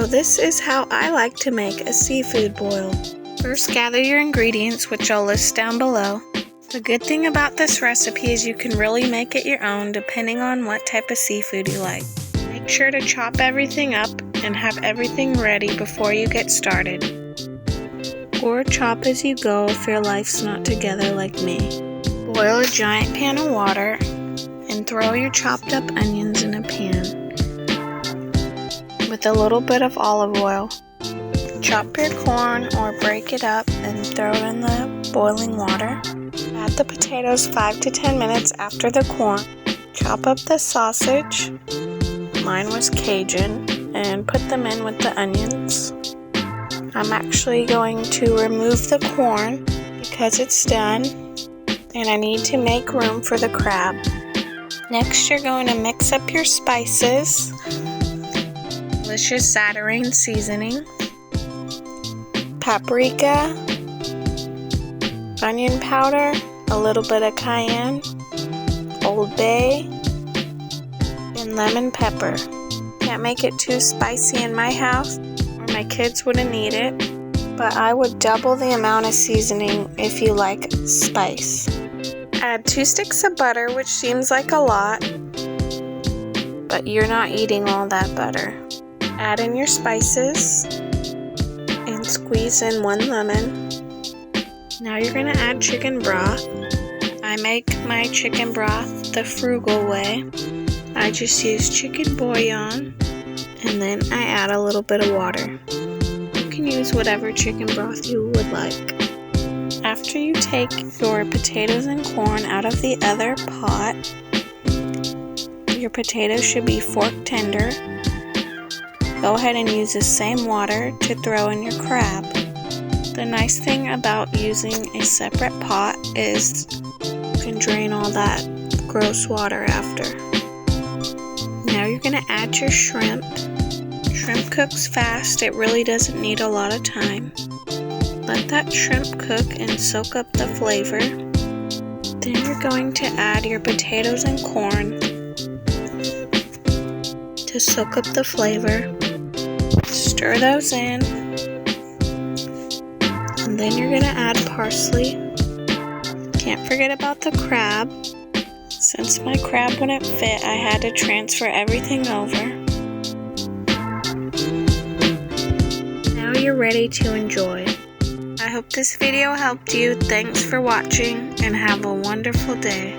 So this is how I like to make a seafood boil. First, gather your ingredients, which I'll list down below. The good thing about this recipe is you can really make it your own depending on what type of seafood you like. Make sure to chop everything up and have everything ready before you get started. Or chop as you go if your life's not together like me. Boil a giant pan of water and throw your chopped up onions in a pan with a little bit of olive oil. Chop your corn or break it up and throw it in the boiling water. Add the potatoes 5 to 10 minutes after the corn. Chop up the sausage, mine was Cajun, and put them in with the onions. I'm actually going to remove the corn because it's done and I need to make room for the crab. Next, you're going to mix up your spices. Delicious Zatarain seasoning, paprika, onion powder, a little bit of cayenne, Old Bay, and lemon pepper. Can't make it too spicy in my house, or my kids wouldn't eat it, but I would double the amount of seasoning if you like spice. Add 2 sticks of butter, which seems like a lot, but you're not eating all that butter. Add in your spices and squeeze in 1 lemon. Now you're going to add chicken broth. I make my chicken broth the frugal way. I just use chicken bouillon and then I add a little bit of water. You can use whatever chicken broth you would like. After you take your potatoes and corn out of the other pot, your potatoes should be fork tender. Go ahead and use the same water to throw in your crab. The nice thing about using a separate pot is you can drain all that gross water after. Now you're going to add your shrimp. Shrimp cooks fast, it really doesn't need a lot of time. Let that shrimp cook and soak up the flavor. Then you're going to add your potatoes and corn to soak up the flavor. Stir those in, and then you're going to add parsley. Can't forget about the crab. Since my crab wouldn't fit, I had to transfer everything over. Now you're ready to enjoy. I hope this video helped you. Thanks for watching and have a wonderful day.